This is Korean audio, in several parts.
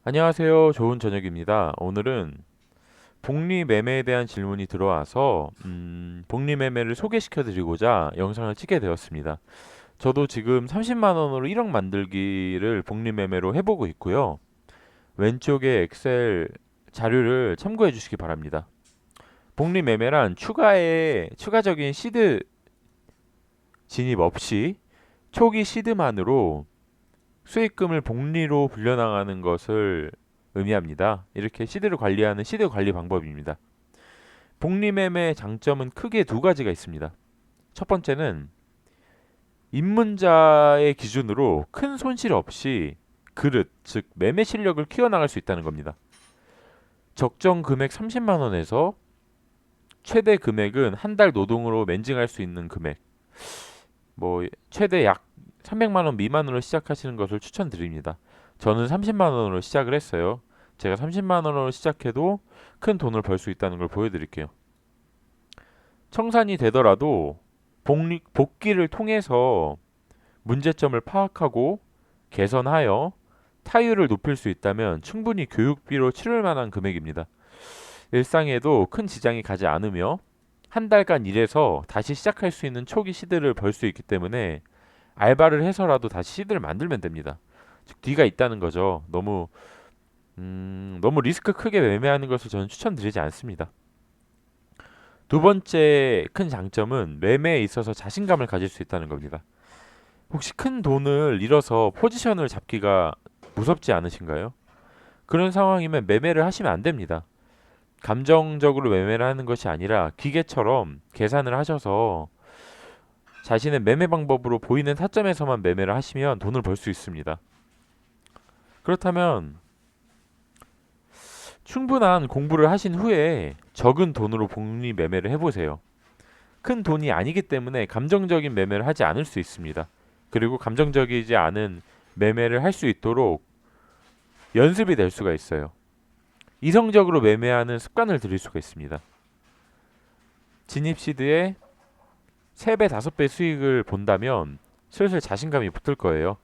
안녕하세요. 좋은 저녁입니다. 오늘은 복리 매매에 대한 질문이 들어와서 복리 매매를 소개시켜 드리고자 영상을 찍게 되었습니다. 저도 지금 30만 원으로 1억 만들기를 복리 매매로 해보고 있고요. 왼쪽에 엑셀 자료를 참고해 주시기 바랍니다. 복리 매매란 추가적인 시드 진입 없이 초기 시드만으로 수익금을 복리로 불려나가는 것을 의미합니다. 이렇게 시드를 관리하는 시드 관리 방법입니다. 복리 매매의 장점은 크게 두 가지가 있습니다. 첫 번째는 입문자의 기준으로 큰 손실 없이 그릇, 즉 매매 실력을 키워나갈 수 있다는 겁니다. 적정 금액 30만 원에서 최대 금액은 한 달 노동으로 맨징할 수 있는 금액, 최대 약 300만 원 미만으로 시작하시는 것을 추천드립니다. 저는 30만 원으로 시작을 했어요. 제가 30만 원으로 시작해도 큰 돈을 벌 수 있다는 걸 보여드릴게요. 청산이 되더라도 복귀를 통해서 문제점을 파악하고 개선하여 타율을 높일 수 있다면 충분히 교육비로 치를 만한 금액입니다. 일상에도 큰 지장이 가지 않으며 한 달간 일해서 다시 시작할 수 있는 초기 시드를 벌 수 있기 때문에 알바를 해서라도 다시 시드를 만들면 됩니다. 즉 뒤가 있다는 거죠. 너무 리스크 크게 매매하는 것을 저는 추천드리지 않습니다. 두 번째 큰 장점은 매매에 있어서 자신감을 가질 수 있다는 겁니다. 혹시 큰 돈을 잃어서 포지션을 잡기가 무섭지 않으신가요? 그런 상황이면 매매를 하시면 안 됩니다. 감정적으로 매매를 하는 것이 아니라 기계처럼 계산을 하셔서 자신의 매매 방법으로 보이는 타점에서만 매매를 하시면 돈을 벌 수 있습니다. 그렇다면 충분한 공부를 하신 후에 적은 돈으로 복리 매매를 해보세요. 큰 돈이 아니기 때문에 감정적인 매매를 하지 않을 수 있습니다. 그리고 감정적이지 않은 매매를 할 수 있도록 연습이 될 수가 있어요. 이성적으로 매매하는 습관을 들일 수가 있습니다. 진입 시드에 3배, 5배 수익을 본다면 슬슬 자신감이 붙을 거예요.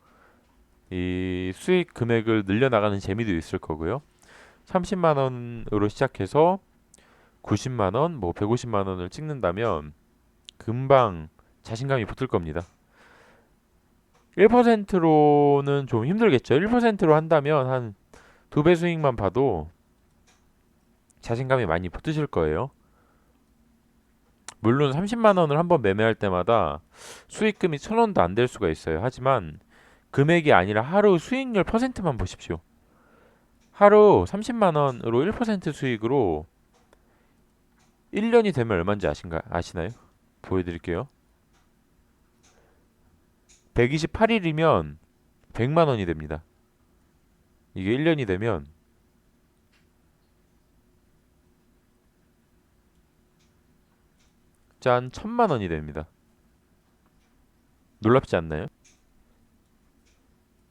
이 수익 금액을 늘려나가는 재미도 있을 거고요. 30만 원으로 시작해서 90만 원, 150만 원을 찍는다면 금방 자신감이 붙을 겁니다. 1%로는 좀 힘들겠죠. 1%로 한다면 한 2배 수익만 봐도 자신감이 많이 붙으실 거예요. 물론 30만 원을 한번 매매할 때마다 수익금이 1,000원도 안 될 수가 있어요. 하지만 금액이 아니라 하루 수익률 퍼센트만 보십시오. 하루 30만 원으로 1% 수익으로 1년이 되면 얼마인지 아시나요? 보여드릴게요. 128일이면 100만 원이 됩니다. 이게 1년이 되면 짠 1000만 원이 됩니다. 놀랍지 않나요?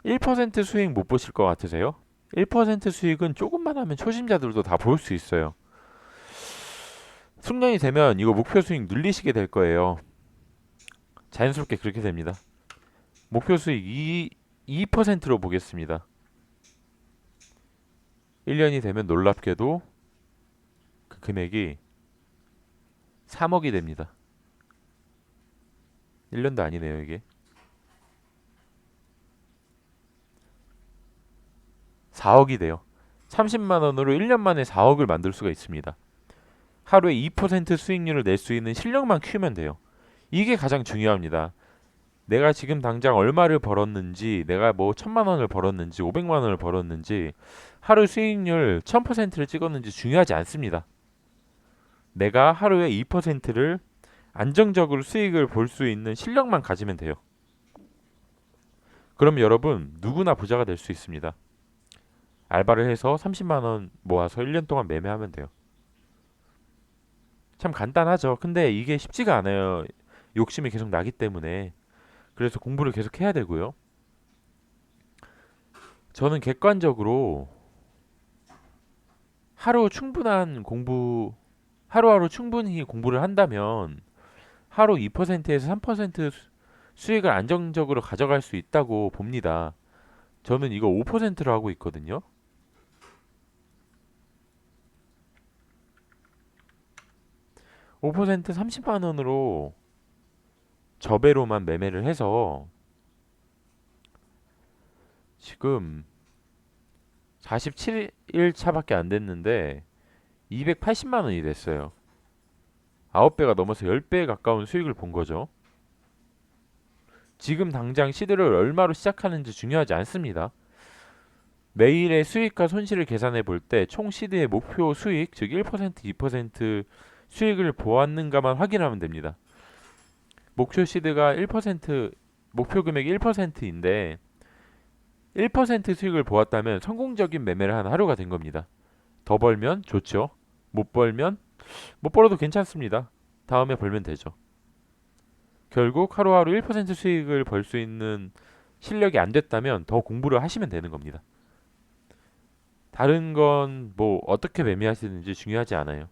1% 수익 못 보실 것 같으세요? 1% 수익은 조금만 하면 초심자들도 다 볼 수 있어요. 숙련이 되면 이거 목표 수익 늘리시게 될 거예요. 자연스럽게 그렇게 됩니다. 목표 수익 2%로 보겠습니다. 1년이 되면 놀랍게도 그 금액이 3억이 됩니다. 1년도 아니네요, 이게. 4억이 돼요. 30만 원으로 1년 만에 4억을 만들 수가 있습니다. 하루에 2% 수익률을 낼 수 있는 실력만 키우면 돼요. 이게 가장 중요합니다. 내가 지금 당장 얼마를 벌었는지, 내가 1000만 원을 벌었는지, 500만 원을 벌었는지, 하루 수익률 1000%를 찍었는지 중요하지 않습니다. 내가 하루에 2%를 안정적으로 수익을 볼 수 있는 실력만 가지면 돼요. 그럼 여러분 누구나 부자가 될 수 있습니다. 알바를 해서 30만 원 모아서 1년 동안 매매하면 돼요. 참 간단하죠. 근데 이게 쉽지가 않아요. 욕심이 계속 나기 때문에. 그래서 공부를 계속 해야 되고요. 저는 객관적으로 하루 충분한 공부, 하루하루 충분히 공부를 한다면 하루 2%에서 3% 수익을 안정적으로 가져갈 수 있다고 봅니다. 저는 이거 5%로 하고 있거든요. 5% 30만 원으로 저배로만 매매를 해서 지금 47일 차밖에 안 됐는데 280만 원이 됐어요. 9배가 넘어서 10배에 가까운 수익을 본 거죠. 지금 당장 시드를 얼마로 시작하는지 중요하지 않습니다. 매일의 수익과 손실을 계산해 볼 때 총 시드의 목표 수익, 즉 1%, 2% 수익을 보았는가만 확인하면 됩니다. 목표 시드가 1%, 목표 금액이 1%인데 1% 수익을 보았다면 성공적인 매매를 한 하루가 된 겁니다. 더 벌면 좋죠. 못 벌어도 괜찮습니다. 다음에 벌면 되죠. 결국 하루하루 1% 수익을 벌 수 있는 실력이 안 됐다면 더 공부를 하시면 되는 겁니다. 다른 건 뭐 어떻게 매매하시는지 중요하지 않아요.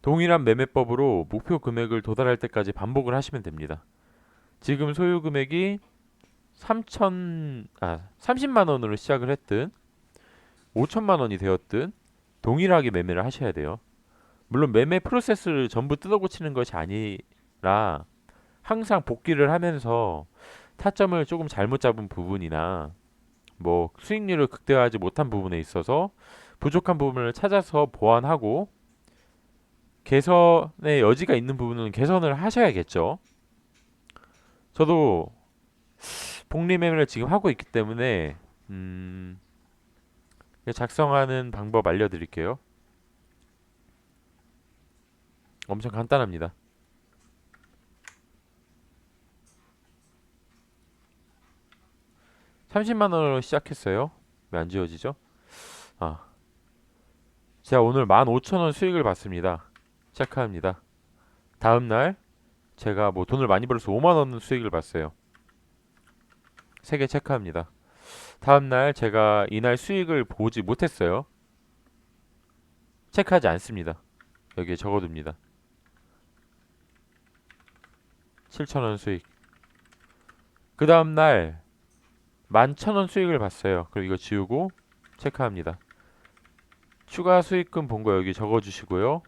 동일한 매매법으로 목표 금액을 도달할 때까지 반복을 하시면 됩니다. 지금 소유 금액이 30만 원으로 시작을 했든 5천만 원이 되었든 동일하게 매매를 하셔야 돼요. 물론 매매 프로세스를 전부 뜯어고치는 것이 아니라 항상 복귀를 하면서 타점을 조금 잘못 잡은 부분이나 뭐 수익률을 극대화하지 못한 부분에 있어서 부족한 부분을 찾아서 보완하고 개선의 여지가 있는 부분은 개선을 하셔야겠죠. 저도 복리매매를 지금 하고 있기 때문에 작성하는 방법 알려드릴게요. 엄청 간단합니다. 30만 원으로 시작했어요. 왜 안 지워지죠? 아, 제가 오늘 15,000원 수익을 봤습니다. 체크합니다. 다음날 제가 뭐 돈을 많이 벌어서 5만 원 수익을 봤어요. 3개 체크합니다. 다음날 제가 이날 수익을 보지 못했어요. 체크하지 않습니다. 여기에 적어둡니다. 7,000원 수익. 그 다음날 11,000원 수익을 봤어요. 그럼 이거 지우고 체크합니다. 추가 수익금 본 거 여기 적어주시고요.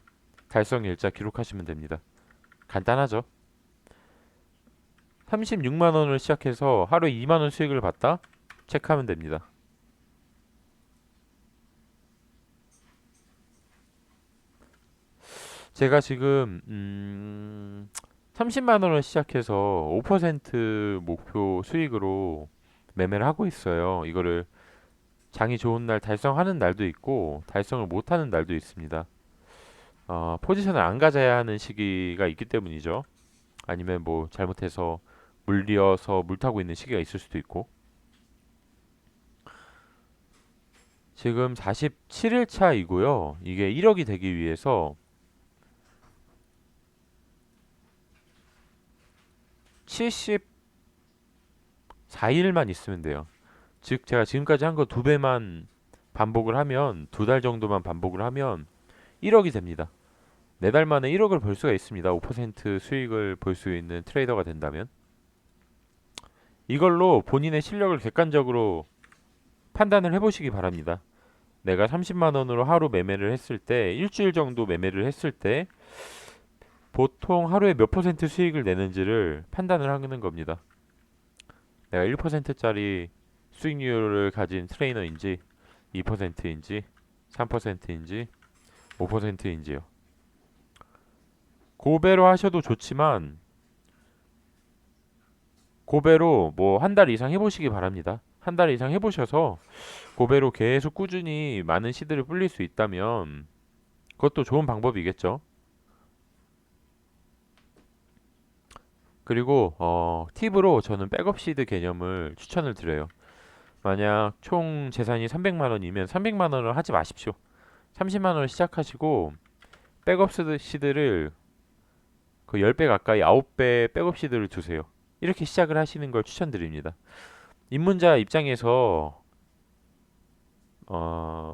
달성 일자 기록하시면 됩니다. 간단하죠? 36만 원을 시작해서 하루에 2만 원 수익을 봤다? 체크하면 됩니다. 제가 지금 30만 원을 시작해서 5% 목표 수익으로 매매를 하고 있어요. 이거를 장이 좋은 날 달성하는 날도 있고 달성을 못하는 날도 있습니다. 포지션을 안 가져야 하는 시기가 있기 때문이죠. 아니면 뭐 잘못해서 물리어서 물 타고 있는 시기가 있을 수도 있고. 지금 47일 차이고요. 이게 1억이 되기 위해서 74일만 있으면 돼요. 즉 제가 지금까지 한 거 2배만 반복을 하면 2달 정도만 반복을 하면 1억이 됩니다. 4달 만에 1억을 벌 수가 있습니다. 5% 수익을 볼 수 있는 트레이더가 된다면 이걸로 본인의 실력을 객관적으로 판단을 해보시기 바랍니다. 내가 30만 원으로 하루 매매를 했을 때 일주일 정도 매매를 했을 때 보통 하루에 몇 퍼센트 수익을 내는지를 판단을 하는 겁니다. 내가 1%짜리 수익률을 가진 트레이너인지 2%인지 3%인지 5%인지요. 고배로 하셔도 좋지만 고배로 뭐 한 달 이상 해보시기 바랍니다. 한 달 이상 해보셔서 고배로 계속 꾸준히 많은 시드를 불릴 수 있다면 그것도 좋은 방법이겠죠. 그리고 팁으로 저는 백업 시드 개념을 추천을 드려요. 만약 총 재산이 300만 원이면 300만 원을 하지 마십시오. 30만 원을 시작하시고 백업 시드를 그 10배 가까이 9배 백업 시드를 두세요. 이렇게 시작을 하시는 걸 추천드립니다. 입문자 입장에서 어,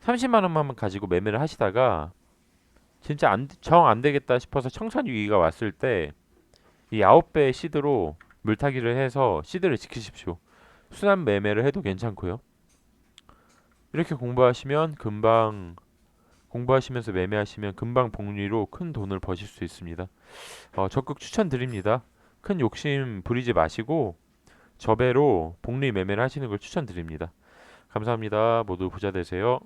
30만 원만 가지고 매매를 하시다가 진짜 정 안 되겠다 싶어서 청산 위기가 왔을 때 이 9배 시드로 물타기를 해서 시드를 지키십시오. 순환 매매를 해도 괜찮고요. 이렇게 공부하시면 금방 공부하시면서 매매하시면 금방 복리로 큰 돈을 버실 수 있습니다. 적극 추천드립니다. 큰 욕심 부리지 마시고 저배로 복리 매매를 하시는 걸 추천드립니다. 감사합니다. 모두 부자 되세요.